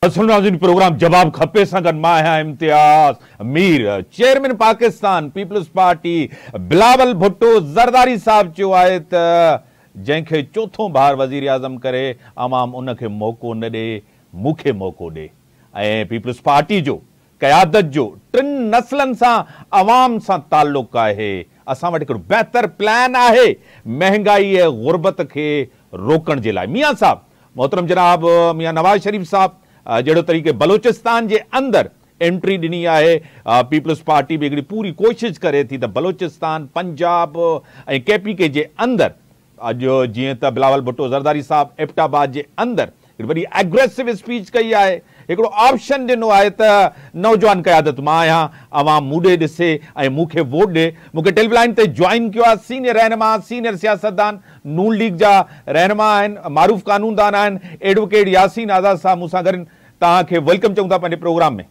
नाज़रीन प्रोग्राम जवाब खपे सां गॾु मां आहियां Imtiaz Mir. Chairman Pakistan People's Party Bilawal Bhutto Zardari साहब चयो आहे त जंहिंखे चोथों बार वज़ीर आज़म करे अवाम उनखे मौक़ो न ॾे, मूंखे मौक़ो ॾे। ऐं पीपल्स पार्टी जो क़यादत जो टिनि नस्लनि सां अवाम सां ताल्लुक़ आहे। असां वटि हिकिड़ो बहितर प्लान आहे महांगाई ऐं ग़ुर्बत खे रोकण जे लाइ। मियां साहब मोहतरम जनाब मियां नवाज़ शरीफ़ साहब जहिड़ो तरीक़े बलोचिस्तान जे अंदरि एंट्री ॾिनी आहे, पीपल्स पार्टी बि हिकिड़ी पूरी कोशिशि करे थी त बलोचिस्तान पंजाब ऐं केपीके जे अंदरि अॼु जीअं त बिलावल भुट्टो ज़रदारी साहब एबटाबाद जे अंदरि हिकिड़ी वॾी एग्रेसिव स्पीच कई आहे, हिकिड़ो ऑप्शन ॾिनो आहे त नौजवान क़यादत मां आहियां, अवाम मूंॾे ॾिसे ऐं मूंखे वोट ॾे। मूंखे टेलीलाइन ते जॉइन कयो आहे सीनियर रहनुमा, सीनियर सियासतदान नून लीग जा रहनुमा आहिनि, मारूफ़ कानूनदान आहिनि, एडवोकेट यासीन आज़ाद साहब मूं सां गॾु। तव्हांखे वेलकम चऊं था पंहिंजे प्रोग्राम में।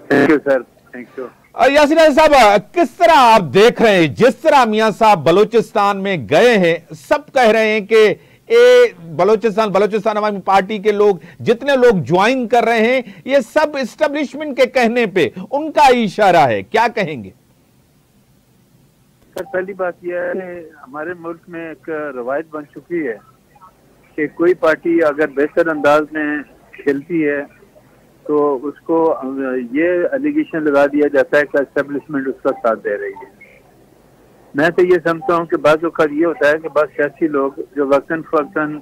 Thank you sir, thank you. Yasin साहब, किस तरह आप देख रहे हैं, जिस तरह मियां साहब बलोचिस्तान में गए हैं, सब कह रहे हैं कि बलोचिस्तान अवामी पार्टी के लोग जितने लोग ज्वाइन कर रहे हैं ये सब एस्टेब्लिशमेंट के कहने पे उनका इशारा है, क्या कहेंगे? सर पहली बात यह है हमारे मुल्क में एक रवायत बन चुकी है कि कोई पार्टी अगर बेहतर अंदाज में खेलती है तो उसको ये एलिगेशन लगा दिया जाता है कि एस्टेब्लिशमेंट उसका साथ दे रही है। मैं तो ये समझता हूँ कि बाज़ औक़ात ये होता है कि बस सियासी लोग जो वक्तन फ़वक्तन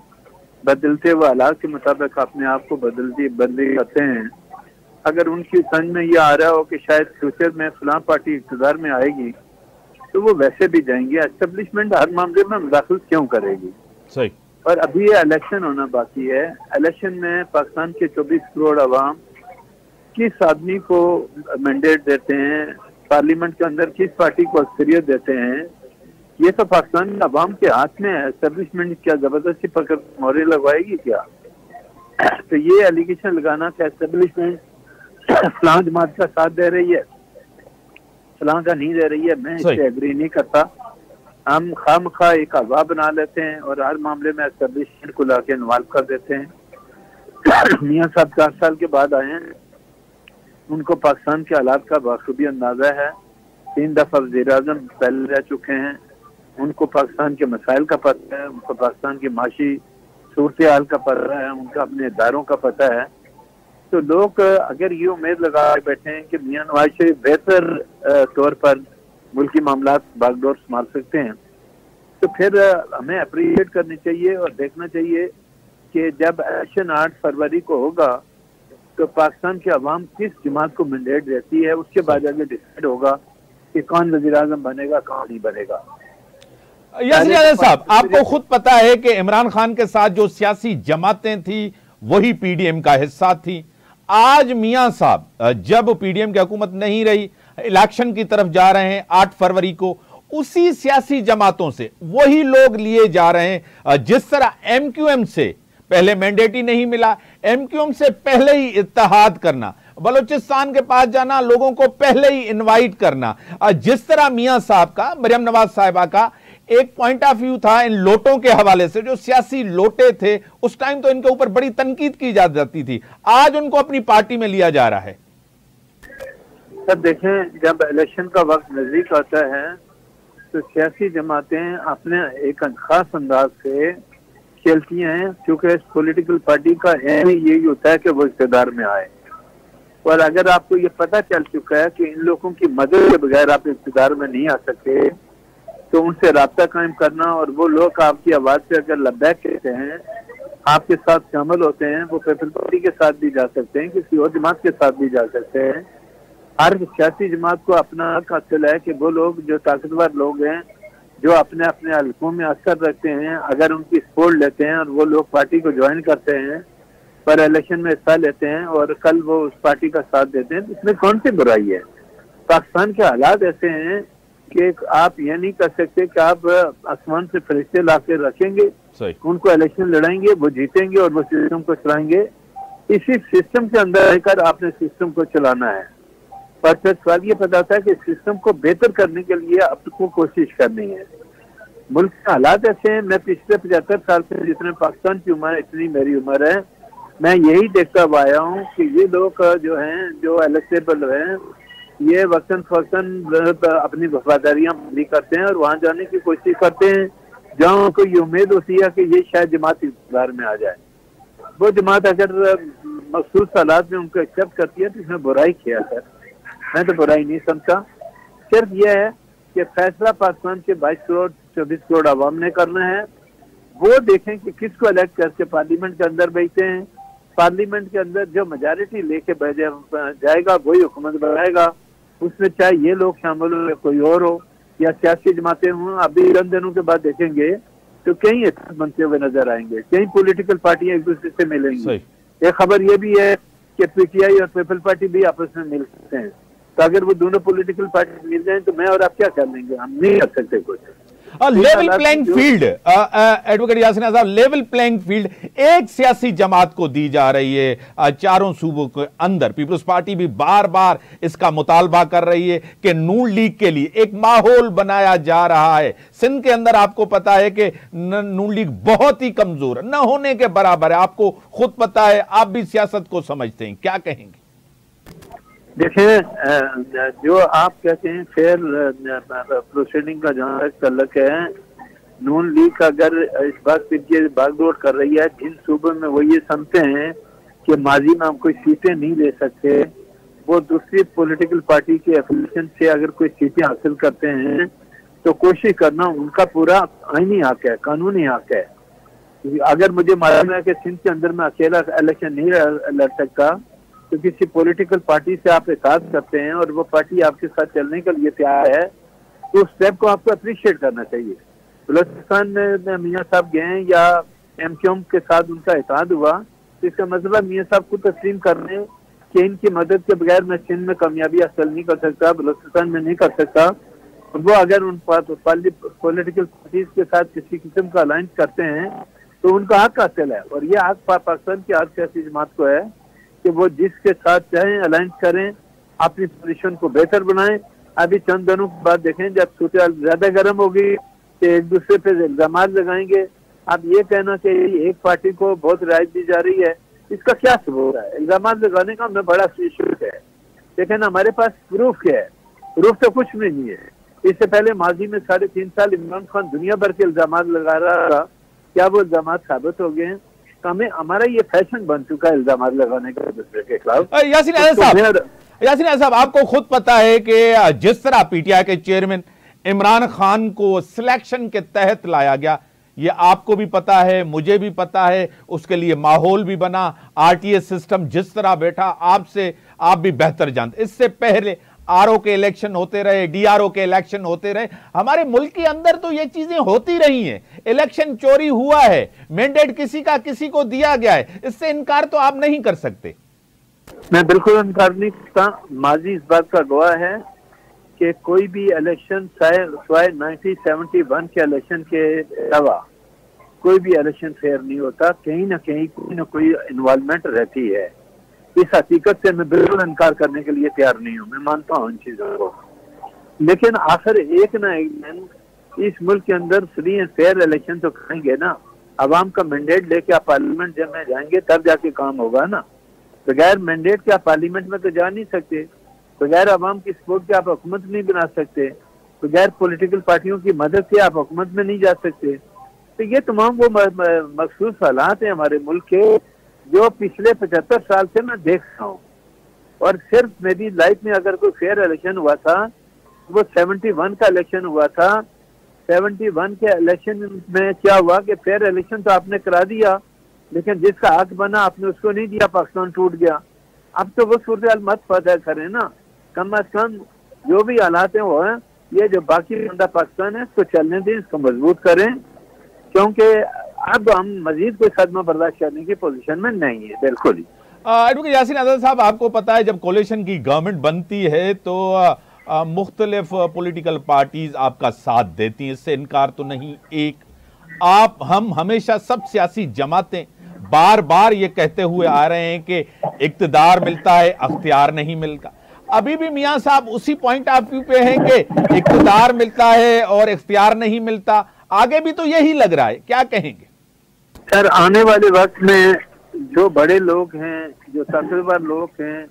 बदलते हुए हालात के मुताबिक अपने आप को बदलते करते हैं, अगर उनकी समझ में ये आ रहा हो कि शायद फ्यूचर में फलां पार्टी इक़्तिदार में आएगी तो वो वैसे भी जाएंगे। एस्टेब्लिशमेंट हर मामले में मुदाखलत क्यों करेगी? सही। और अभी ये इलेक्शन होना बाकी है। इलेक्शन में पाकिस्तान के 24 करोड़ अवाम किस आदमी को मैंडेट देते हैं, पार्लियामेंट के अंदर किस पार्टी को अक्सरियत देते हैं, ये तो पाकिस्तान अवाम के हाथ में है। एस्टेब्लिशमेंट क्या जबरदस्ती पकड़ मोहरे लगवाएगी क्या? तो ये एलिगेशन लगाना कि एस्टेब्लिशमेंट फलां जमात का साथ दे रही है, फलां का नहीं दे रही है, मैं इससे एग्री नहीं करता। हम खामखा एक हवा बना लेते हैं और हर मामले में एस्टेब्लिशमेंट को लाके इन्वॉल्व कर देते हैं। मियां साहब 4 साल के बाद आए हैं, उनको पाकिस्तान के हालात का बखूबी अंदाजा है। 3 दफा वज़ीर आज़म पहले रह चुके हैं, उनको पाकिस्तान के मसाइल का पता है, उनको पाकिस्तान की माशी सूरत हाल का पता है, उनका अपने इदारों का पता है। तो लोग अगर ये उम्मीद लगा बैठे हैं कि मियां नवाज शरीफ बेहतर तौर पर मुल्की मामलात बागडोर संभाल सकते हैं, तो फिर हमें अप्रिशिएट करनी चाहिए और देखना चाहिए कि जब इलेक्शन 8 फरवरी को होगा तो पाकिस्तान के अवाम किस जमात को मैंडेट देती है, उसके बाद आगे डिसाइड होगा कि कौन वज़ीर आज़म बनेगा, कौन नहीं बनेगा। यासीन साहब, आपको खुद पता है कि इमरान खान के साथ जो सियासी जमातें थी वही पीडीएम का हिस्सा थी। आज मियां साहब जब पीडीएम की हुकूमत नहीं रही, इलेक्शन की तरफ जा रहे हैं 8 फरवरी को, उसी सियासी जमातों से वही लोग लिए जा रहे हैं। जिस तरह एमक्यूएम से पहले मैंडेट ही नहीं मिला, एमक्यूएम से पहले ही इत्तेहाद करना, बलोचिस्तान के पास जाना, लोगों को पहले ही इनवाइट करना, जिस तरह मियां साहब का, मरियम नवाज साहिबा का एक पॉइंट ऑफ व्यू था इन लोटों के हवाले से, जो सियासी लोटे थे उस टाइम तो इनके ऊपर बड़ी तनकीद की जाती थी, आज उनको अपनी पार्टी में लिया जा रहा है। सर देखें, जब इलेक्शन का वक्त नजदीक आता है तो सियासी जमातें अपने एक खास अंदाज से खेलती हैं, क्योंकि इस पॉलिटिकल पार्टी का एम ही यही होता है कि वो इक़्तिदार में आए। और अगर आपको ये पता चल चुका है कि इन लोगों की मदद के बगैर आप इक़्तिदार में नहीं आ सकते, तो उनसे राब्ता कायम करना और वो लोग आपकी आवाज़ से अगर लब्बैक कहते हैं, आपके साथ शामिल होते हैं, वो पीपल्स पार्टी के साथ भी जा सकते हैं, किसी और जमात के साथ भी जा सकते हैं। हर सियासी जमात को अपना हक हासिल है कि वो लोग जो ताकतवर लोग हैं, जो अपने अपने हल्कों में असर रखते हैं, अगर उनकी सपोर्ट लेते हैं और वो लोग पार्टी को ज्वाइन करते हैं, पर इलेक्शन में हिस्सा लेते हैं और कल वो उस पार्टी का साथ देते हैं, तो इसमें कौन सी बुराई है? पाकिस्तान के हालात ऐसे हैं कि आप ये नहीं कर सकते कि आप आसमान से फरिश्ते ला के रखेंगे, उनको इलेक्शन लड़ाएंगे, वो जीतेंगे और वो सिस्टम को चलाएंगे। इसी सिस्टम के अंदर रहकर आपने सिस्टम को चलाना है। पर फिर सवाल ये पता है कि सिस्टम को बेहतर करने के लिए आपको कोशिश करनी है। मुल्क के हालात ऐसे हैं, मैं पिछले 75 साल से जितने पाकिस्तान की उम्र है इतनी मेरी उम्र है, मैं यही देखता हुआ आया हूँ कि ये लोग जो हैं, जो इलेक्टेबल हैं, ये वक्तन फक्तन अपनी वफादारियां पूरी करते हैं और वहां जाने की कोशिश करते हैं जहाँ उनको ये उम्मीद होती है कि ये शायद जमात इक़्तिदार में आ जाए। वो जमात अगर मखसूस हालात में उनको एक्सेप्ट करती है तो इसमें बुराई किया सर, मैं तो बुराई नहीं समझता। सिर्फ ये है कि फैसला पाकिस्तान के 22 करोड़ 24 करोड़ आवाम ने करना है। वो देखें कि किसको इलेक्ट करके पार्लियामेंट के अंदर भेजते हैं। पार्लियामेंट के अंदर जो मेजॉरिटी लेके जाएगा वही हुकूमत बनाएगा। उसमें चाहे ये लोग शामिल हो या कोई और हो या सियासी जमातें हों। अभी चंद दिनों के बाद देखेंगे तो कई इत्तेफाक बनते हुए नजर आएंगे, कई पॉलिटिकल पार्टियां एक दूसरे से मिलेंगी। एक खबर ये भी है कि पीटीआई और पीपल पार्टी भी आपस में मिल सकते हैं। तो अगर वो दोनों पॉलिटिकल पार्टी मिल जाएं तो मैं और आप क्या कर लेंगे, हम नहीं कर सकते कुछ। Level playing field, advocate Yasin साहब, लेवल प्लेइंग फील्ड एक सियासी जमात को दी जा रही है चारों सूबों के अंदर। पीपल्स पार्टी भी बार बार इसका मुतालबा कर रही है कि नून लीग के लिए एक माहौल बनाया जा रहा है। सिंध के अंदर आपको पता है कि नून लीग बहुत ही कमजोर न होने के बराबर है, आपको खुद पता है, आप भी सियासत को समझते हैं, क्या कहेंगे? देखिए, जो आप कहते हैं फेयर प्रोसीडिंग का जहाँ तक तल्लक है, नून लीग अगर इस बात पर भागदौड़ कर रही है जिन सूबों में वो ये समझते हैं कि माजी में हम कोई सीटें नहीं ले सकते, वो दूसरी पॉलिटिकल पार्टी के एफिलिएशन से अगर कोई सीटें हासिल करते हैं तो कोशिश करना उनका पूरा आईनी हक है, कानूनी हक है। अगर मुझे मालूम है कि सिंध के अंदर मैं अकेला इलेक्शन नहीं लड़ सकता तो किसी पॉलिटिकल पार्टी से आप एतराज करते हैं और वो पार्टी आपके साथ चलने के लिए तैयार है तो उस स्टेप को आपको अप्रिशिएट करना चाहिए। बलूचिस्तान में मियाँ साहब गए या एमक्यूएम के साथ उनका एतराज हुआ तो इसका मतलब मियाँ साहब खुद तस्लीम कर रहे हैं कि इनकी मदद के बगैर मैं सिंध में कामयाबी हासिल नहीं कर सकता, बलूचिस्तान में नहीं कर सकता। वो अगर उन पॉलिटिकल पार्टीज के साथ किसी किस्म का अलायंस करते हैं तो उनका हक हासिल है और ये हक पाकिस्तान की हर सियासी जमात को है कि वो जिसके साथ चाहें अलायंस करें, अपनी पोजीशन को बेहतर बनाएं। अभी चंद दिनों के बाद देखें जब सूरत ज्यादा गर्म होगी कि एक दूसरे पे इल्जाम लगाएंगे। अब ये कहना कि एक पार्टी को बहुत रियायत दी जा रही है, इसका क्या सबूत है? इल्जाम लगाने का हमें बड़ा इशू है, लेकिन हमारे पास प्रूफ क्या है? प्रूफ तो कुछ भी नहीं है। इससे पहले माजी में 3.5 साल इमरान खान दुनिया भर के इल्जाम लगा रहा था, क्या वो इल्जाम साबित हो गए हैं? हमें हमारा ये फैशन बन चुका है इल्जाम लगाने का दूसरे के खिलाफ। यासीन साहब, आपको खुद पता है कि जिस तरह पीटीआई के चेयरमैन इमरान खान को सिलेक्शन के तहत लाया गया, ये आपको भी पता है, मुझे भी पता है, उसके लिए माहौल भी बना, आरटीएस सिस्टम जिस तरह बैठा, आप भी बेहतर जानते। इससे पहले आरओ के इलेक्शन होते रहे, डीआरओ के इलेक्शन होते रहे, हमारे मुल्क के अंदर तो ये चीजें होती रही हैं। इलेक्शन चोरी हुआ है, मैंडेट किसी का किसी को दिया गया है, इससे इनकार तो आप नहीं कर सकते। मैं बिल्कुल इनकार नहीं करता। माजी इस बात का गवाह है कि कोई भी इलेक्शन सिवाय 1971 के इलेक्शन के अलावा कोई भी इलेक्शन फेयर नहीं होता, कहीं ना कहीं कोई ना कोई इन्वॉल्वमेंट रहती है। इस हकीकत से मैं बिल्कुल इनकार करने के लिए तैयार नहीं हूँ, मैं मानता हूँ इन चीजों को। लेकिन आखिर एक ना एक दिन इस मुल्क के अंदर फ्री एंड फेयर इलेक्शन तो करेंगे ना। अवाम का मैंडेट लेके आप पार्लियामेंट जब में जाएंगे तब जाके काम होगा ना। बगैर मैंडेट के आप पार्लियामेंट में तो जा नहीं सकते, बगैर अवाम की सपोर्ट के आप हुकूमत नहीं बना सकते, बगैर पॉलिटिकल पार्टियों की मदद से आप हुकूमत में नहीं जा सकते। तो ये तमाम वो मखसूस हालात हैं हमारे मुल्क के जो पिछले 75 साल से मैं देख रहा हूँ। और सिर्फ मेरी लाइफ में अगर कोई फेयर इलेक्शन हुआ था वो 71 का इलेक्शन हुआ था। 71 के इलेक्शन में क्या हुआ कि फेयर इलेक्शन तो आपने करा दिया, लेकिन जिसका हक बना आपने उसको नहीं दिया, पाकिस्तान टूट गया। अब तो वो सूरत मत पैदा करें ना, कम अज कम जो भी हालात हैं वो है, ये जो बाकी बंदा पाकिस्तान है इसको चलने दें, इसको मजबूत करें, क्योंकि अब हम मजीद कोई सदमा बर्दाश्त करने की पोजीशन में नहीं है। बिल्कुल ही एडवोकेट यासीन आजाद साहब, आपको पता है जब कोalition की गवर्नमेंट बनती है तो मुख्तलिफ पॉलिटिकल पार्टीज आपका साथ देती हैं, इससे इनकार तो नहीं। एक हम हमेशा सब सियासी जमातें बार बार ये कहते हुए आ रहे हैं कि इक्तदार मिलता है, अख्तियार नहीं मिलता। अभी भी मियां साहब उसी पॉइंट ऑफ व्यू पे हैं कि इक्तदार मिलता है और इख्तियार नहीं मिलता, आगे भी तो यही लग रहा है, क्या कहेंगे? सर, आने वाले वक्त में जो बड़े लोग हैं, जो ताकतवर लोग हैं,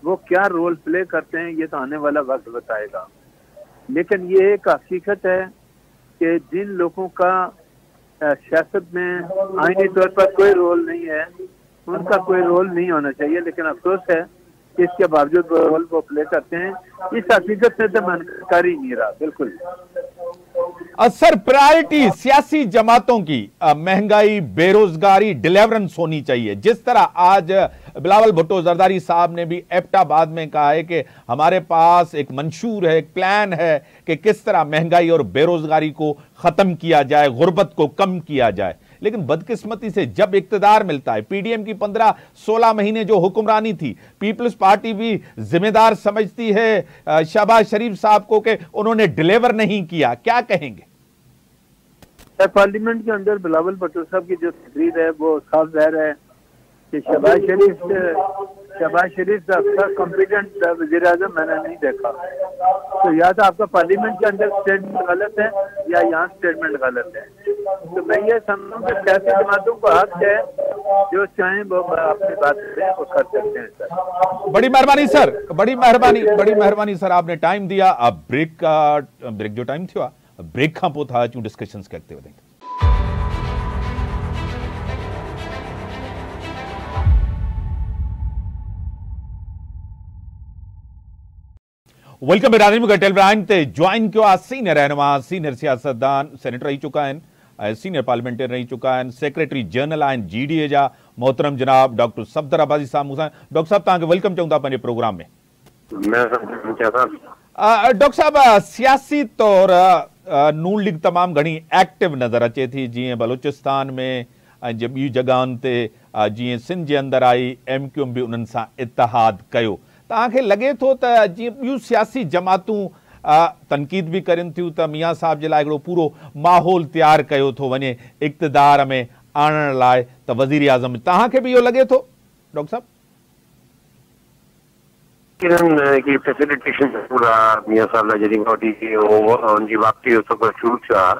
वो क्या रोल प्ले करते हैं ये तो आने वाला वक्त बताएगा। लेकिन ये एक हकीकत है कि जिन लोगों का सियासत में आईनी तौर पर कोई रोल नहीं है, उनका कोई रोल नहीं होना चाहिए, लेकिन अफसोस है कि इसके बावजूद वो रोल वो प्ले करते हैं। इस हकीकत से तो मनकार ही नहीं रहा। बिल्कुल सर, प्रायोरिटी सियासी जमातों की महंगाई, बेरोजगारी, डिलीवरेंस होनी चाहिए। जिस तरह आज बिलावल भुट्टो जरदारी साहब ने भी एबटाबाद में कहा है कि हमारे पास एक मंशूर है, एक प्लान है कि किस तरह महंगाई और बेरोजगारी को खत्म किया जाए, गुर्बत को कम किया जाए। लेकिन बदकिस्मती से जब इक्तदार मिलता है, पीडीएम की 15-16 महीने जो हुक्मरानी थी, पीपल्स पार्टी भी जिम्मेदार समझती है शहबाज शरीफ साहब को कि उन्होंने डिलीवर नहीं किया। क्या कहेंगे? पार्लियामेंट के अंदर बिलावल भुट्टो साहब की जो तकरीर है वो साफ ज़ाहिर है कि शहबाज शरीफ का अच्छा कॉम्पिटेंट वज़ीर आज़म मैंने नहीं देखा। तो या तो आपका पार्लियामेंट के अंदर स्टेटमेंट गलत है या यहाँ स्टेटमेंट गलत है। तो मैं ये समझता हूँ कि सियासी जमातों को हक है, जो चाहें वो अपनी बात करें, वो कर सकते हैं। सर बड़ी मेहरबानी सर, बड़ी मेहरबानी सर, आपने टाइम दिया। अब ब्रेक जो टाइम थियो, ब्रेक खां पोइ था अचूं डिस्कशन्स खे अॻिते वधाईंदा। वेलकम बिरादरी टेलीविजन ते ज्वाइन किया सीनियर रहनुमा, सीनियर सियासतदान, सेनेटर रही चुका है, सीनियर पार्लियामेंटेरियन रही चुका है, सेक्रेटरी जनरल आहिनि जीडीए जा मोहतरम जनाब डॉक्टर सफदर अब्बासी साहब मूंसां। डॉक्टर साहब तव्हांखे वेलकम चऊं था पंहिंजे प्रोग्राम में। डॉक्टर साहब, सियासी तौर नून लीग तमाम घणी एक्टिव नज़र अचे थी, जीअं बलूचिस्तान में ऐं ॿियूं जॻहियुनि ते, जीअं सिंध जे अंदरि आई, MQM बि उन्हनि सां इतिहाद कयो। तव्हांखे लॻे थो त जीअं ॿियूं सियासी जमातूं तनक़ीद बि करनि थियूं त मियां साहब जे लाइ हिकिड़ो पूरो माहौल तयारु कयो थो वञे इक़्तिदार में आणण लाइ, त वज़ीर आज़म, तव्हांखे बि इहो लॻे थो डॉक्टर साहब? फैसिलिटेशन पूरा मियां साहब लाइ जॾहिं वठी उनजी वापसी जो सफ़र शुरू थियो आहे,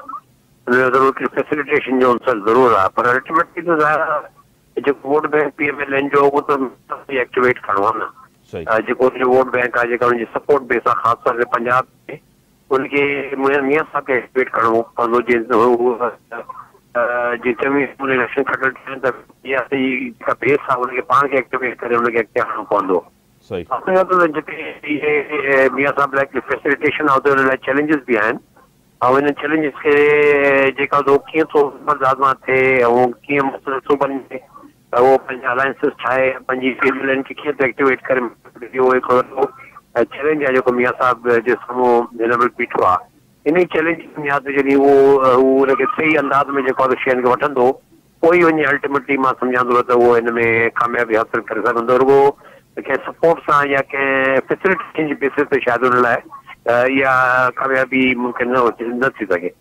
ज़रूरु फैसिलिटेशन जो अंसर ज़रूरु आहे, पर अल्टीमेटली त ज़ाहिर आहे जेको वोट बैंक PMLN जो उहो त एक्टिवेट करिणो आहे न। जेको उनजो वोट बैंक आहे, जेका उनजी सपोर्ट बेस आहे, ख़ासि तौर ते पंजाब में, उनखे मियां साहब खे एक्टिवेट करिणो पवंदो। जीअं चङी इलेक्शन खटल थियनि त जेका बेस आहे उनखे पाण खे एक्टिवेट करे उनखे अॻिते हणणो पवंदो। जिते मियां साहब लाइ फैसिलिटेशन आहे उते हुन लाइ चैलेंजिस बि आहिनि, ऐं हिन चैलेंजिस खे जेका कीअं थो आज़मा थिए ऐं कीअं मुख़्तलिफ़ सूबनि में वो पंहिंजा अलायंसिस ठाहे पंहिंजी PMLN खे कीअं एक्टिवेट करे, इहो हिकिड़ो चैलेंज आहे जेको मियां साहब जे साम्हूं हिन महिल बीठो आहे। इन चैलेंज में जॾहिं उहो हुनखे सही अंदाज़ में जेको आहे शयुनि खे वठंदो, पोइ वञी अल्टीमेटली मां सम्झां त उहो हिन में कामयाबी हासिल करे सघंदो। रुगो कंहिं सपोर्ट सां या कंहिं फैसिलिटेशन जी बेसिस ते शायदि हुन लाइ इहा कामयाबी मुमकिन न थी सघे।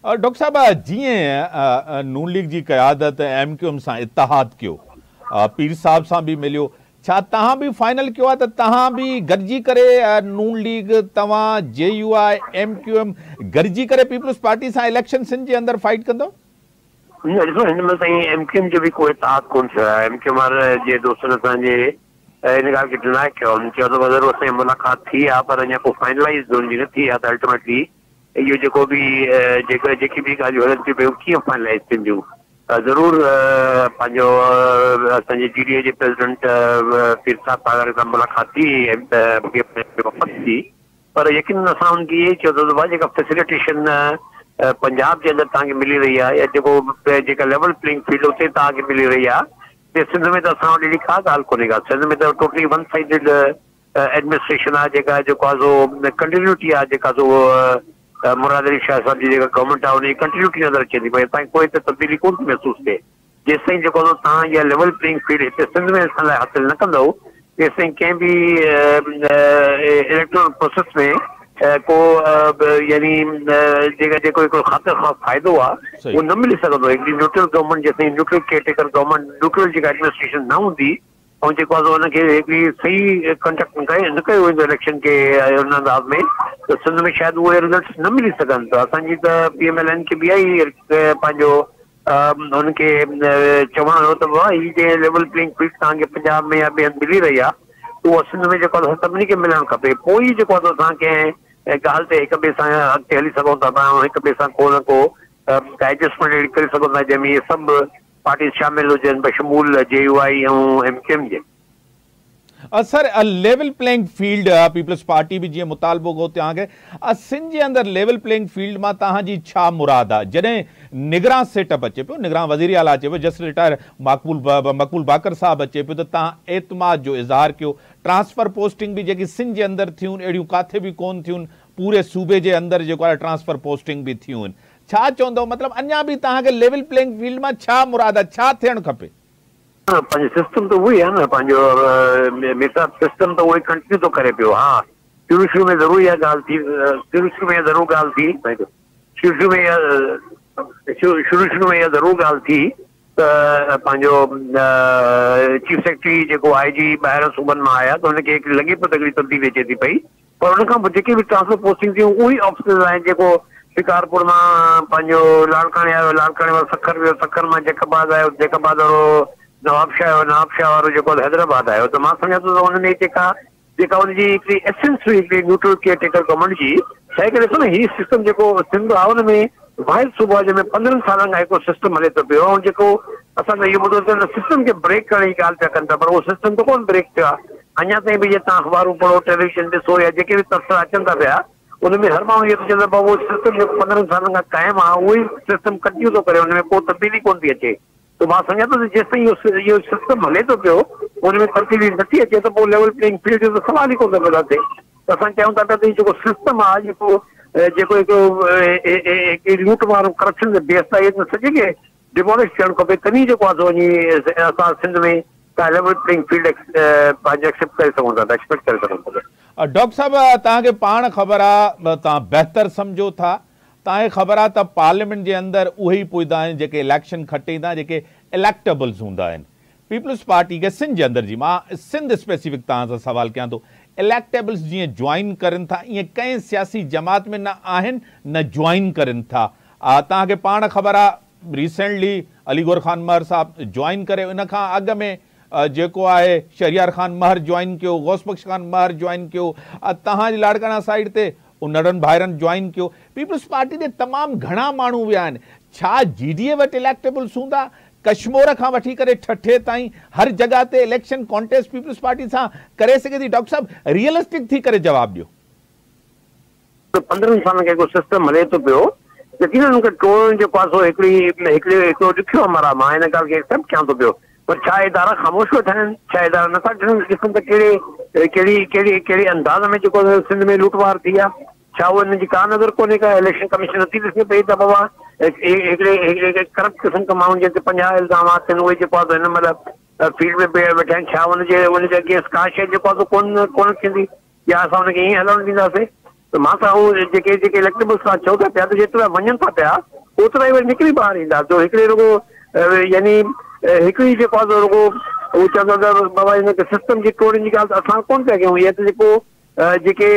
डॉक्टर साहब, जीअं नून लीग जी क़यादत MQM सां इतिहाद कयो, पीर साहब सां बि मिलियो, छा तव्हां बि फाइनल कयो आहे त तव्हां बि गॾिजी करे नून लीग, तव्हां JUI, MQM गॾिजी करे पीपल्स पार्टी सां इलेक्शन सिंध जे अंदरि फाइट कंदो? ॾिसो, हिन महिल ताईं MQM जो बि कोई इतिहाद कोन थियो आहे। MQM वारे जे दोस्तनि असांजे इन ॻाल्हि खे डिनाए कयो, हुननि चयो त ज़रूरु असांजी मुलाक़ात थी आहे, पर अञा को फाइनलाइज़ हुनजी न थी आहे। त अल्टीमेटली इहो जेको बि जेकी बि ॻाल्हियूं हलनि थियूं पियूं कीअं फाइनलाइज़ थींदियूं, ज़रूरु पंहिंजो असांजे GDA जे प्रेसिडेंट पीर साहब सां मुलाक़ात थी, पर यकीन असां हुनखे इहे चयो त जेका फैसिलिटेशन पंजाब जे अंदरि तव्हांखे मिली रही आहे, या जेका लेवल प्लेइंग फील्ड उते तव्हांखे मिली रही आहे, ते सिंध में त असां वटि अहिड़ी का ॻाल्हि कोन्हे का। सिंध में त टोटली वन साइडेड एडमिनिस्ट्रेशन आहे, जेको आहे सो कंटिन्यूटी आहे, जेका सो मुराद अली शाह साहब जी जेका गवर्नमेंट आहे उनजी कंटिन्यूटी नज़र अचे थी पई। असांखे कोई त तब्दीली कोन थी महसूसु थिए जेसि ताईं जेको तव्हां इहा लेवल प्लेइंग फील्ड हिते सिंध में असां लाइ हासिल न कंदो, तेसि ताईं कंहिं बि इलेक्टोरल प्रोसेस में को यानी जेको हिकिड़ो ख़ातिर खां फ़ाइदो आहे उहो न मिली सघंदो। हिकिड़ी न्यूट्रल गवर्नमेंट जेसिताईं न्यूट्रल केयरटेकर गवर्नमेंट, न्यूट्रल जेका एडमिनिस्ट्रेशन न हूंदी, ऐं जेको आहे हुनखे हिकिड़ी सही कंडक्ट न कयो वेंदो इलेक्शन खे हुन अंदाज़ में, त सिंध में शायदि उहे रिज़ल्ट न मिली सघनि। त असांजी त PMLN खे बि आई पंहिंजो उनके चवण हो तो ही जे लेवल प्लेइंग फील्ड तव्हांखे पंजाब में या ॿिए हंधि मिली रही आहे त उहो सिंध में जेको आहे सभिनी खे मिलणु खपे, पोइ ई जेको आहे तव्हां कंहिं ॻाल्हि ते हिक ॿिए सां अॻिते हली सघो था तव्हां हिक ॿिए सां को न को एडजस्टमेंट अहिड़ी करे सघो था जंहिंमें इहे सभु पार्टी शामिल हुजनि बशमूल JUI ऐं MKM जे। Sir level playing field People's Party भी जी मुतालबो को तव्हांखे सिंध जे अंदर लेवल प्लेइंग फील्ड में तव्हांजी छा मुराद आहे? जॾहिं निगरान सेटअप अचे पियो, निगरान वज़ीर आला अचे पियो, जस्ट रिटायर मकबूल बाकर साहब अचे पियो, त तव्हां एतमाद जो इज़हार कयो। ट्रांसफर पोस्टिंग भी जेकी सिंध जे अंदर थियूं अहिड़ियूं काथे भी कोन थियूं, पूरे सूबे जे अंदर जेको आहे ट्रांसफर पोस्टिंग भी थियूं। छा चवंदव, मतलब अञा भी तव्हांखे लेवल प्लेइंग फील्ड में छा मुराद आहे, छा थियणु खपे? पंहिंजो सिस्टम त उहो ई आहे न, पंहिंजो सिस्टम त उहो ई कंटिन्यू थो करे पियो। हा, शुरू में ज़रूरी आहे ॻाल्हि थी, शुरू में ज़रूरु ॻाल्हि थी, शुरू में इहा ज़रूरु ॻाल्हि थी त पंहिंजो चीफ सेक्रेटरी जेको IG ॿाहिरां सूबनि मां आया त हुनखे हिकु लॻे पियो तकड़ी तब्दीली अचे थी पई, पर हुनखां पोइ जेके बि ट्रांसफर पोस्टिंग थियूं उहे ई ऑफिसर्स आहिनि। जेको शिकारपुर मां पंहिंजो लाड़काणे आयो, लाड़काणे वारो सखर वियो, सखर मां जैकबाद आयो, जैकबाद वारो नवाबशाह आयो, नवाबशाह वारो जेको हैदराबाद आयो। त मां सम्झां थो त हुन में जेका हुनजी हिकिड़ी एसेंस हुई हिकिड़ी न्यूट्रल केयरटेकर गवर्नमेंट जी, छा करे ॾिसो न हीउ सिस्टम जेको सिंध आहे हुन में वाहिद सूबो आहे जंहिंमें 15 सालनि खां हिकिड़ो सिस्टम हले थो पियो, ऐं जेको असां त इहो ॿुधो त सिस्टम खे ब्रेक करण जी ॻाल्हि पिया कनि था, पर उहो सिस्टम त कोन ब्रेक थियो आहे अञा ताईं बि। जीअं तव्हां अख़बारूं पढ़ो, टेलीविजन ॾिसो या जेके बि तबसरा अचनि था पिया, उन में हर माण्हू इहो थो चए त उहो सिस्टम जेको 15 सालनि खां क़ाइमु आहे उहो ई सिस्टम कंटिन्यू थो करे, हुन में को तब्दीली कोन थी अचे। तो मां सम्झां थो त जेसिताईं इहो सिस्टम हले थो पियो हुन में तब्दीली नथी अचे त पोइ लेवल प्लेइंग फील्ड जो त सवाल ई कोन थो पैदा थिए। त असां चयूं था पिया त जेको सिस्टम आहे जेको हिकिड़ो लूट वारो करप्शन जे बेस आहे इहो सॼे खे डिमोलिश थियणु खपे, तॾहिं जेको आहे सो वञी असां सिंध में का लेवल प्लेइंग फील्ड पंहिंजो एक्सेप्ट करे सघूं था, एक्सपेक्ट करे सघूं था। डॉक्टर साहब तव्हांखे पाण ख़बर आहे, तव्हां बहितर सम्झो था, तव्हांखे ख़बर आहे त पार्लियामेंट जे अंदरि उहे ई पुॼंदा आहिनि जेके इलेक्शन खटींदा, जेके इलेक्टेबल्स हूंदा आहिनि। पीपल्स पार्टी खे सिंध जे अंदरि जी, मां सिंध स्पेसिफिक तव्हां सां सवाल कयां थो, इलेक्टेबल्स जीअं ज्वाइन करनि था ईअं कंहिं सियासी जमात में न आहिनि न ज्वाइन करनि था। तव्हांखे पाण ख़बर आहे रिसेंटली अलीगोर ख़ान महर साहब ज्वाइन करे, उन खां अॻु में जेको आहे शहरियार ख़ान महर ज्वाइन कयो, गौसबख्श ख़ान महर ज्वाइन कयो, तव्हांजी लाड़काना साइड ते उन्हनि भाइरनि ज्वाइन कयो। पीपल्स पार्टी ते तमामु घणा माण्हू विया आहिनि। छा GDA वटि इलेक्टेबल्स हूंदा? कश्मीर खां वठी करे ठठे ताईं हर जगह ते इलेक्शन कॉन्टेस्ट पीपल्स पार्टी सां करे सघे थी? डॉक्टर साहब रियलिस्टिक थी करे जवाब ॾियो। 15 सालनि खां हिकु सिस्टम हले थो पियो, यकीनन हुनखे टोड़ण जेको आहे सो हिकिड़ो ॾुखियो अमर आहे। मां हिन ॻाल्हि खे एक्सेप्ट कयां थो पियो, पर छा इदारा ख़ामोश वेठा आहिनि? छा इदारा नथा ॾिसनि त कहिड़े अंदाज़ में जेको सिंध में लूटवार थी आहे? छा उहो हिनजी का नज़र कोन्हे का? इलेक्शन कमीशन नथी ॾिसे पई त बाबा हिकिड़े करप्ट क़िस्म खां माण्हुनि जे ते 50 इल्ज़ामात आहिनि, उहे जेको आहे हिन महिल फील्ड में वेठा आहिनि। छा हुनजे अगेंस्ट का शइ जेको आहे कोन थींदी, या असां हुनखे ईअं हलणु ॾींदासीं? त मां त उहे जेके इलेक्टेबल्स तव्हां चओ था पिया त जेतिरा वञनि था पिया ओतिरा ई वरी निकिरी ॿाहिरि ईंदा। जो हिकिड़े रुॻो यानी हिकिड़ी जेको आहे रुॻो उहो चवंदो त बाबा हिनखे सिस्टम जी टोड़नि जी ॻाल्हि त असां कोन पिया कयूं। इहा त जेको जेके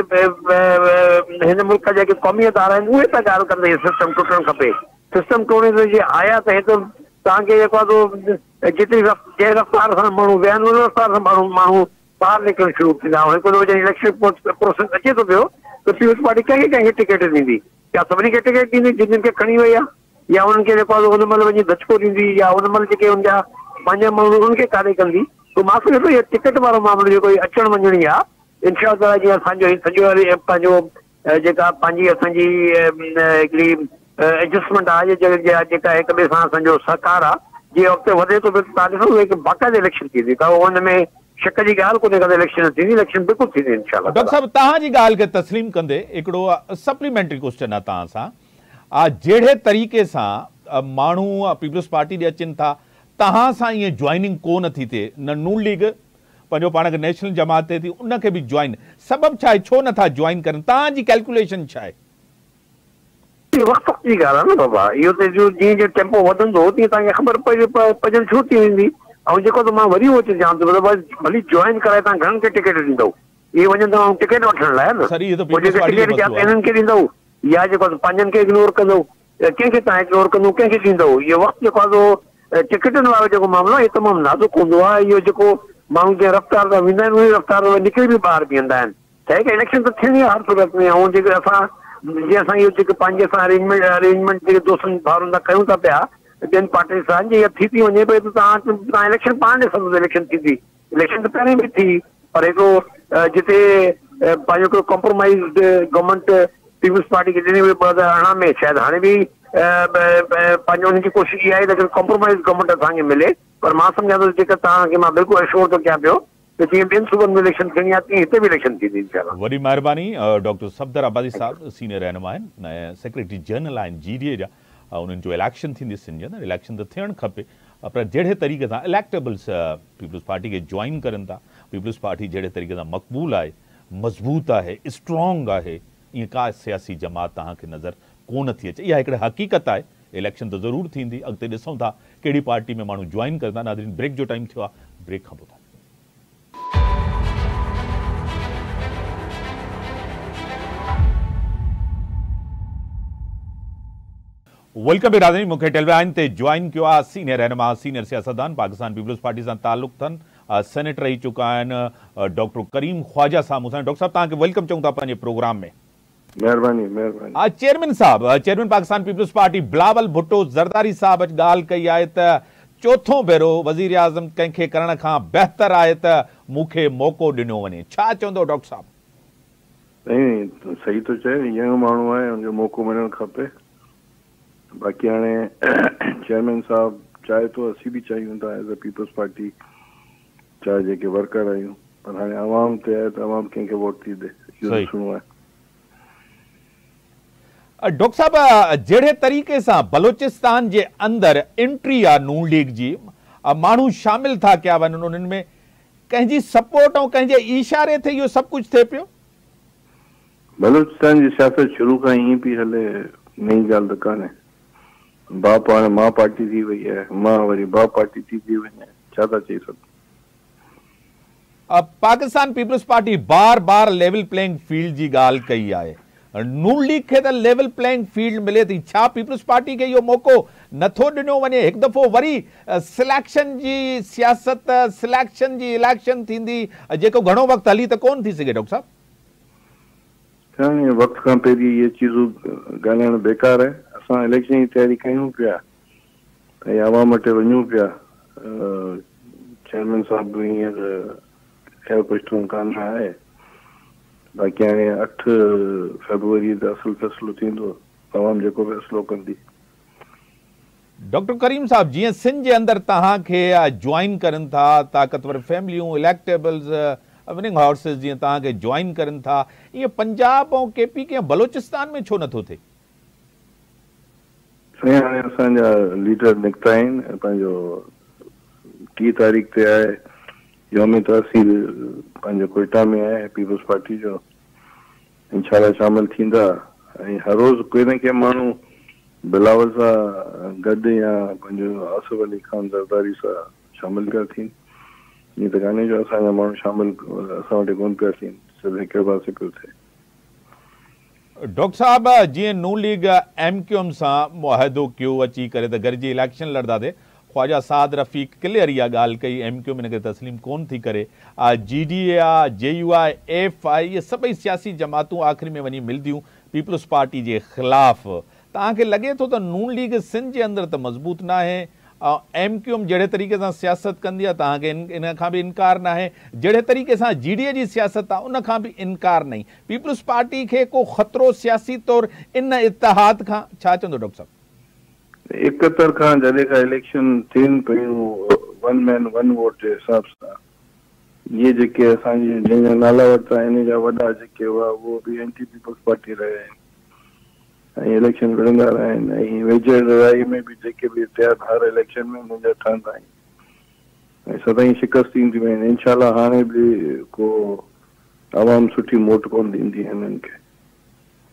हिन मुल्क जा जेके क़ौमी अदारा आहिनि उहे त ॻाल्हि कंदा सिस्टम टुटणु खपे। सिस्टम टोड़े त जे आया त हिते तव्हांखे जेको आहे जेतिरी जंहिं रफ़्तार सां माण्हू विया आहिनि उन रफ़्तार सां माण्हू ॿाहिरि निकिरणु शुरू थींदा। हिकिड़ो जॾहिं इलेक्शन प्रोसेस अचे थो पियो त पीपल्स पार्टी कंहिंखे टिकट ॾींदी? या सभिनी खे टिकट ॾींदी जिन खे खणी वई आहे, या उन्हनि खे जेको आहे उन महिल वञी धचको ॾींदी, या उन महिल जेके हुनजा पंहिंजा माण्हू उन्हनि खे कारे कंदी? पोइ मां सम्झो इहो टिकट वारो मामिलो जेको अचणु वञणी आहे इनशा अल्लाह जीअं असांजो सॼो पंहिंजो जेका पंहिंजी असांजी हिकिड़ी एडजस्टमेंट आहे जेका हिक ॿिए सां असांजो सहकार आहे, जीअं अॻिते वधे थो पियो तव्हां ॾिसो हिकु बाक़ाइदा इलेक्शन थींदी त हुन में शक जी ॻाल्हि कोन्हे का इलेक्शन थींदी, इलेक्शन बिल्कुलु थींदी इंशाअल्लाह। डॉक्टर साहब तव्हांजी ॻाल्हि खे तस्लीम कंदे हिकिड़ो सप्लीमेंट्री क्वेश्चन आहे तव्हां सां, जहिड़े तरीक़े सां माण्हू पीपल्स पार्टी ॾे अचनि था तव्हां सां ईअं ज्वाइनिंग कोन थी थिए, न नून लीग पंहिंजो पाण खे नेशनल जमात थिए थी उनखे बि ज्वाइन, सबबु छा आहे? छो नथा ज्वाइन करनि? तव्हांजी कैलकुलेशन छा आहे? वक़्त जी ॻाल्हि आहे न बाबा, इहो त जीअं जीअं टेम्पो वधंदो तीअं तव्हांखे ख़बर पइजणु शुरू थी वेंदी। ऐं जेको त मां वरी उहो चवां थो भली ज्वाइन कराए तव्हां घणनि खे टिकट ॾींदव? इहे वञनि तव्हां टिकट वठण लाइ न, जेके टिकट हिननि खे ॾींदव या जेको पंहिंजनि खे इग्नोर कंदव? कंहिंखे तव्हां इग्नोर कंदो, कंहिंखे ॾींदो। इहो वक़्तु जेको आहे टिकटनि वारो जेको मामिलो आहे, इहो तमामु नाज़ुक हूंदो आहे। इहो जेको माण्हू जीअं रफ़्तार सां वेंदा आहिनि, उहे रफ़्तार में निकिरी बि ॿाहिरि बीहंदा आहिनि। त हिकु इलेक्शन त थियणी आहे हर सूरत में। ऐं जेके असां जीअं असां इहो जेके पंहिंजे सां अरेंजमेंट जेके दोस्तनि भाउरनि सां कयूं था पिया ॿियनि पार्टियुनि सां, जीअं थी वञे पई त तव्हां इलेक्शन पाण ॾिसंदो इलेक्शन थींदी। इलेक्शन त पहिरीं बि थी, पर हिकिड़ो जिते पंहिंजो हिकिड़ो कॉम्प्रोमाइज़ गवर्नमेंट पीपुल्स पार्टी खे ॾिनी हुई 2018 में, शायदि हाणे बि पंहिंजो उनजी कोशिशि इहा आहे त कॉम्प्रोमाइज़ गवर्नमेंट असांखे मिले। पर मां सम्झां थो जेकर तव्हांखे मां बिल्कुलु एश्योर थो कयां पियो त जीअं ॿियनि सूबनि में इलेक्शन थियणी आहे, तीअं हिते बि इलेक्शन थींदी इंशाअल्लाह। वॾी महिरबानी। डॉक्टर सफदर आबादी साहब सीनियर रहनुमा आहिनि ऐं सेक्रेटरी जनरल आहिनि GDA जा। उन्हनि जो इलेक्शन थींदी सिंध जे अंदरि। इलेक्शन त थियणु खपे, पर जहिड़े तरीक़े सां इलेक्टेबल्स पीपुल्स पार्टी खे ज्वाइन करनि था, पीपुल्स पार्टी जहिड़े तरीक़े सां मक़बूल आहे, मज़बूत आहे, स्ट्रॉन्ग आहे, ईअं का सियासी जमात तव्हांखे नज़र कोन थी अचे। इहा हिकिड़ी हक़ीक़त आहे। इलेक्शन त ज़रूरु थींदी, अॻिते ॾिसूं था कहिड़ी पार्टी में माण्हू ज्वाइन कंदा। नाज़रीन, ब्रेक जो टाइम थियो आहे, ब्रेक खां पोइ था। वेलकम बि राजनी। मूंखे टेलीविज़न ते ज्वाइन किया आहे सीनियर रहनुमा, सीनियर सियासतदान, पाकिस्तान पीपुल्स पार्टी सां ताल्लुक़ अथनि, सेनेटर रही चुका आहिनि, डॉक्टर करीम ख्वाजा साहब मूंसां। डॉक्टर साहब, तव्हांखे वेलकम चऊं था पंहिंजे प्रोग्राम में। महिरबानी महिरबानी। चेयरमैन साहब, chairman Pakistan People's Party Bilawal Bhutto Zardari साहब अॼु ॻाल्हि कई आहे त चोथों भेरो वज़ीर आज़म कंहिंखे करण खां बहितर आहे त मूंखे मौक़ो ॾिनो वञे। छा चवंदो डॉक्टर साहब? नहीं, सही तो चए, यंग माण्हू आहे, हुनजो मौक़ो मिलणु खपे। बाक़ी हाणे चेयरमैन साहब चाहे तो असीं बि चाहियूं था एज़ अ पीपुल्स पार्टी, चाहे जेके वर्कर आहियूं, पर हाणे अवाम ते आहे त अवाम कंहिंखे वोट थी ॾे, इहो ॾिसणो आहे। डॉक्टर साहब, जहिड़े तरीक़े सां बलोचिस्तान जे अंदरि एंट्री आहे नून लीग जी, माण्हू शामिल था कया वञनि, उन्हनि में कंहिंजी सपोर्ट ऐं कंहिंजे इशारे ते इहो सभु कुझु थिए पियो? बलोचिस्तान जी सियासत शुरू खां ईअं पई हले, नई ॻाल्हि त कान्हे। बाप हाणे मां पार्टी थी वई आहे, मां वरी बाप पार्टी थी वञे, छा था चई सघूं? पाकिस्तान पीपुल्स पार्टी बार बार लेवल प्लेइंग फील्ड जी ॻाल्हि कई आहे। नून लीग खे त लेवल प्लेइंग फील्ड मिले थी, छा पीपुल्स पार्टी खे इहो मौक़ो नथो ॾिनो वञे? हिकु दफ़ो वरी सिलेक्शन जी सियासत, सिलेक्शन जी इलेक्शन थींदी, जेको घणो वक़्तु हली त कोन थी सघे। डॉक्टर साहब, वक़्त खां पहिरीं इहे चीज़ूं ॻाल्हाइणु बेकार आहे। असां इलेक्शन जी तयारी कयूं पिया ऐं आवाम वटि वञूं पिया। चेयरमैन साहब बि हींअर अहिड़ो कुझु कान आहे। बाक़ी हाणे 8 फरवरी ते असुलु फ़ैसिलो थींदो, आवाम जेको फ़ैसिलो कंदी। डॉक्टर करीम साहब, जीअं सिंध जे अंदरि तव्हांखे ज्वाइन करनि था ताक़तवर फैमिलियूं, इलेक्टेबल्स, विनिंग हॉर्सिस जीअं तव्हांखे ज्वाइन करनि था, ईअं पंजाब ऐं KP के बलोचिस्तान में छो नथो थिए? साईं, हाणे असांजा लीडर निकिता आहिनि। पंहिंजो 30 तारीख़ ते आहे यौम तहसील, पंहिंजो कोयटा में आहे पीपुल्स पार्टी जो, इंशाल्लाह शामिल थींदा। ऐं हर रोज़ कोई न कोई माण्हू बिलावल सां गॾु या पंहिंजो आसिफ अली खान ज़रदारी सां शामिल पिया थियनि। ईअं त कान्हे जो असांजा माण्हू शामिल असां वटि कोन पिया थियनि, सिर्फ़ु हिकु पासे पियो थिए। डॉक्टर साहब, जीअं नून लीग MQM सां मुआहिदो कयो अची करे त गॾिजी इलेक्शन लड़ंदासीं, ख्वाजा साद रफ़ीक क्लियर इहा ॻाल्हि कई, MQM हिनखे तस्लीम कोन थी करे। GDA आहे, JUI, F आहे, इहे सभई सियासी जमातूं आख़िरी में वञी मिलंदियूं पीपुल्स पार्टी जे ख़िलाफ़। तव्हांखे लॻे थो त नून लीग सिंध जे अंदरि त मज़बूत न आहे, MQM जहिड़े तरीक़े सां सियासत कंदी आहे, तव्हांखे इन खां बि इनकार न आहे, जहिड़े तरीक़े सां GDA जी सियासत आहे उन खां बि इनकार नहीं, पीपुल्स पार्टी खे को ख़तरो सियासी तौर इन इतिहाद खां? छा चवंदो डॉक्टर साहब? एकहत्तर खां जॾहिं खां इलेक्शन थियनि पियूं 1 मैन 1 वोट जे हिसाब सां, इहे जेके असांजे जंहिंजा नाला वरिता आहिनि, इन जा वॾा जेके हुआ उहो बि एंटी पीपुल्स पार्टी रहिया आहिनि ऐं इलेक्शन विढ़ंदा रहिया आहिनि। ऐं वेझर लड़ाई में बि जेके बि इतिहाद हर इलेक्शन में मुंहिंजा ठहंदा आहिनि ऐं सदाईं शिकस्त ईंदियूं आहिनि। इंशाल्लाह हाणे बि को आवाम सुठी मोट कोन ॾींदी हिननि खे।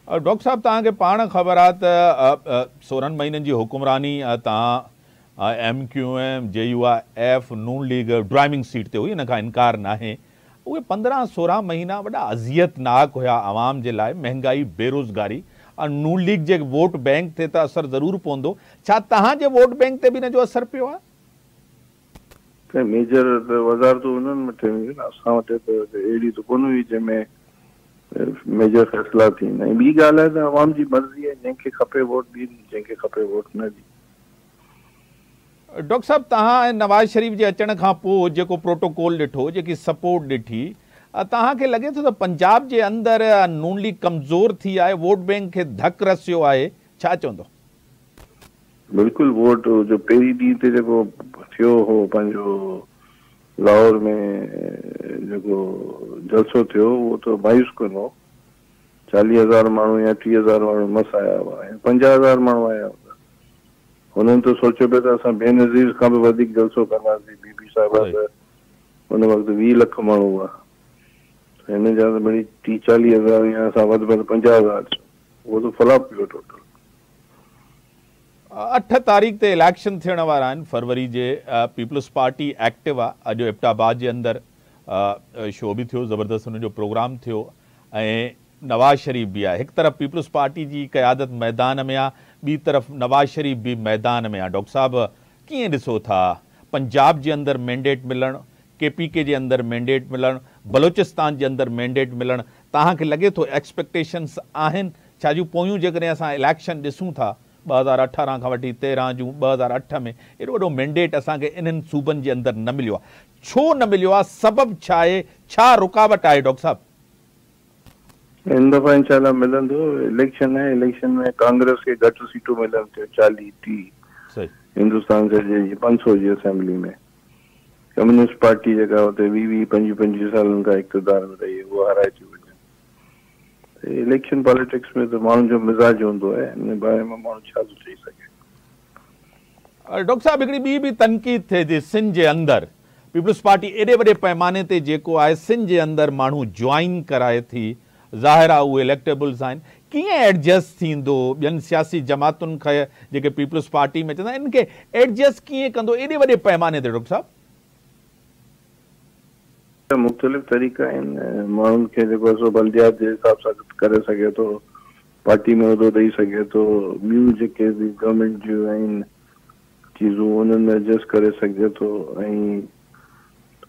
डॉक्टर साहब, तव्हांखे पाण ख़बर आहे त 16 महीननि जी हुकुमरानी तव्हां MQM, JUI, F, नून लीग ड्राइविंग सीट ते हुई, इन खां इनकार न आहे। उहे 15-16 महीना वॾा अज़ियतनाक हुया आवाम जे लाइ, महांगाई, बेरोज़गारी। नून लीग जे वोट बैंक ते त असर ज़रूर पवंदो, छा तव्हांजे वोट बैंक ते बि हिन जो असर पियो आहे? मेजर वज़ारतूं उन्हनि मथे हूंदियूं न, असां वटि त अहिड़ी त कोन हुई जंहिंमें मेजर फ़ैसिला थियनि। ऐं ॿी ॻाल्हि आहे त अवाम जी मर्ज़ी आहे, जंहिंखे खपे वोट ॾींदी, जंहिंखे खपे वोट न ॾी। डॉक्टर साहब, तव्हां ऐं नवाज़ शरीफ़ जे अचण खां पोइ जेको प्रोटोकॉल ॾिठो, जेकी सपोर्ट ॾिठी, तव्हांखे लॻे थो त पंजाब जे अंदरि नून लीग कमज़ोर थी आहे, वोट बैंक खे धकु रसियो आहे, छा चवंदो? बिल्कुलु, वोट जो पहिरीं ॾींहं ते जेको थियो हो पंहिंजो लाहौर में जेको जलसो थियो, उहो त मायूस कन हो। 40,000 माण्हू या 30,000 माण्हू मस आया हुआ ऐं 50,000 माण्हू आया हुआ। हुननि त सोचियो पियो त असां बेनज़ीर खां बि वधीक जलसो कंदासीं। बीबी साहिबा त हुन वक़्तु 20 लख माण्हू हुआ, हिन जा त वरी 30-40,000 या असां वधि में वधि 50,000, उहो त फ्लॉप पियो टोटल। 8 तारीख़ ते इलेक्शन थियण वारा आहिनि फरवरी जे। पीपल्स पार्टी एक्टिव आहे। अॼु एबटाबाद जे अंदरि शो बि थियो, ज़बरदस्त हुन जो प्रोग्राम थियो ऐं नवाज़ शरीफ़ बि आहे। हिकु तरफ़ पीपल्स पार्टी जी क़यादत मैदान में आहे, ॿी तरफ़ नवाज़ शरीफ़ बि मैदान में आहे। डॉक्टर साहब, कीअं ॾिसो था पंजाब जे अंदरि मैंडेट मिलणु, KPK जे अंदरि मैंडेट मिलणु, बलोचिस्तान जे अंदरि मैंडेट मिलणु, तव्हांखे लॻे थो एक्सपेक्टेशन्स आहिनि? छा जूं पोयूं जेकॾहिं असां इलेक्शन ॾिसूं था 2018 खां वठी 13 जूं 2008 में एॾो वॾो मैंडेट असांखे इन्हनि सूबनि जे अंदरि न मिलियो आहे, छो न मिलियो आहे? सबबु छा आहे? छा रुकावट आहे डॉक्टर साहब? इन दफ़ा इंशाल्लाह मिलंदो। इलेक्शन है, इलेक्शन में कांग्रेस खे घटि सीटूं मिलनि थियूं, 40-30 हिंदुस्तान से 500 जी असेंबली में। कम्युनिस्ट पार्टी जेका हुते 20-25 सालनि खां इक़्तिदार में रही, उहा हाराए थी वञे। इलेक्शन पॉलिटिक्स में तो माण्हुनि जो मिज़ाज हूंदो आहे, इन बारे में माण्हू छा थो चई सघे। डॉक्टर साहब, हिकिड़ी ॿी बि तनक़ीद थिए थी सिंध जे अंदरि। पीपल्स पार्टी एॾे वॾे पैमाने ते जेको आहे सिंध जे अंदरि माण्हू ज्वाइन कराए थी, ज़ाहिर आहे उहे इलेक्टेबल्स आहिनि, कीअं एडजस्ट थींदो ॿियनि सियासी जमातुनि खे जेके पीपल्स पार्टी में चवंदा आहिनि, इनखे एडजस्ट कीअं कंदो एॾे वॾे पैमाने ते? डॉक्टर साहब, मुख़्तलिफ़ तरीक़ा आहिनि। माण्हुनि खे जेको आहे बल्दियात जे हिसाब सां करे सघे थो, पार्टी में उहिदो ॾेई सघे थो, ॿियूं जेके बि गवर्नमेंट जूं आहिनि चीज़ूं उन्हनि में एडजस्ट करे सघे थो। ऐं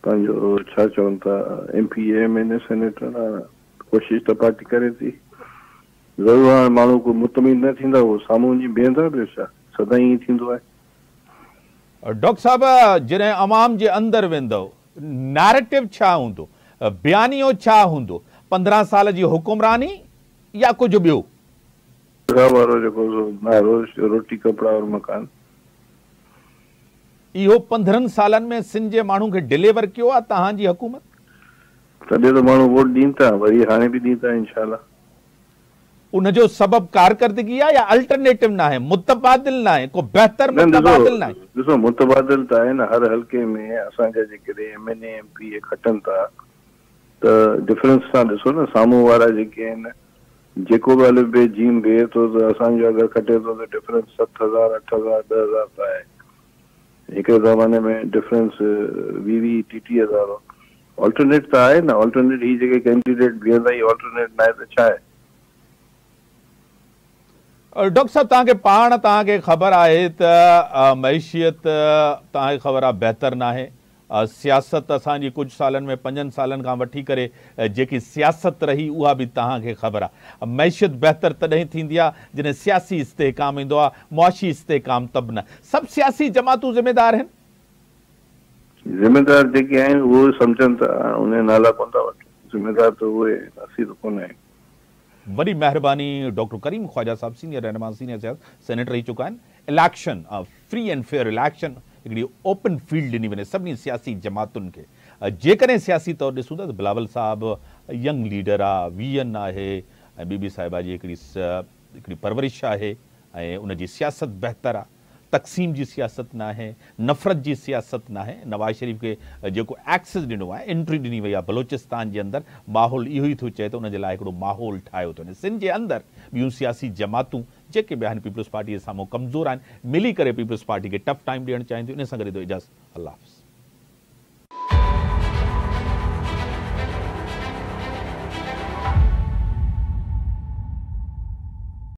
पंहिंजो छा चवनि था MP MN सेनेटर कोशिशि त पार्टी करे थी। ज़रूरु हाणे माण्हू को मुतमिन न थींदा, उहो साम्हूं वञी बीहंदा, ॿियो छा, सदाईं ईअं थींदो आहे। डॉक्टर साहब, जॾहिं अवाम जे अंदरि वेंदव, नैरेटिव छा हूंदो, बयानियो छा हूंदो? 15 साल जी हुकुमरानी या कुझु ॿियो? वारो जेको रोटी कपिड़ा और मकान, इहो 15 सालनि में सिंध जे माण्हू खे डिलीवर कयो आहे तव्हांजी हुकूमत? तॾहिं त माण्हू वोट ॾींदा था, वरी हाणे बि ॾींदा इंशाल्लाह। उनजो सबबु कारकर्दगी आहे या अल्टरनेटिव न आहे, मुतबादिल न आहे, को बहितर मुतबादिल न आहे? ॾिसो, मुतबादिल त आहे न। हर हल्के में असांजा जेके MNA MP खटनि था त डिफरेंस सां ॾिसो न। साम्हूं वारा जेके आहिनि, जेको बि अलिफ बे जीम बे थो त असांजो अगरि खटे थो त डिफरेंस 7,000 8,000 10,000 त आहे। हिकिड़े ज़माने में डिफरेंस 20-30,000 हो। ऑल्टरनेट त आहे न। ऑल्टरनेट ही जेके कैंडिडेट बीहंदा, ही ऑल्टरनेट न आहे त छा आहे? डॉक्टर साहब, तव्हांखे ख़बर आहे त मैशियत तव्हांखे ख़बर आहे बहितर न आहे। सियासत असांजी कुझु सालनि में 5 सालनि खां वठी करे जेकी सियासत रही उहा बि तव्हांखे ख़बर आहे। मैशियत बहितर तॾहिं थींदी आहे जॾहिं सियासी इस्तेहकाम ईंदो आहे, मुआशी इस्तेहकाम तब न। सभु सियासी जमातूं ज़िम्मेदार आहिनि? ज़िम्मेदार जेके आहिनि उहे सम्झनि था, उन नाला कोन था वठनि। ज़िम्मेदार त उहे, असीं त कोन आहियूं। बड़ी मेहरबानी। डॉक्टर करीम ख्वाजा साहब, सीनियर रहनुमा, सीनियर सेनेटर रही चुका आहिनि। Election, free and fair election, हिकिड़ी ओपन फील्ड ॾिनी वञे सभिनी सियासी जमातुनि खे। जेकॾहिं सियासी तौरु ॾिसूं था त बिलावल साहब यंग लीडर आहे, VN आहे, ऐं बीबी साहिबा जी हिकिड़ी परवरिश आहे ऐं उनजी सियासत बहितर आहे। तक़सीम जी सियासत न आहे, नफ़रत जी सियासत न आहे। नवाज़ शरीफ़ खे जेको एक्सेस ॾिनो आहे, एंट्री ॾिनी वई आहे बलोचिस्तान जे अंदरि, माहौल इहो ई थो चए त उनजे लाइ हिकिड़ो माहौल ठाहियो थो वञे। सिंध जे अंदरि ॿियूं सियासी जमातूं जेके बि आहिनि पीपल्स पार्टी जे साम्हूं कमज़ोर आहिनि, मिली करे पीपल्स पार्टी खे टफ टाइम ॾियणु चाहिनि थियूं। इन सां गॾु इजाज़त, अल्लाह हाफ़िज़।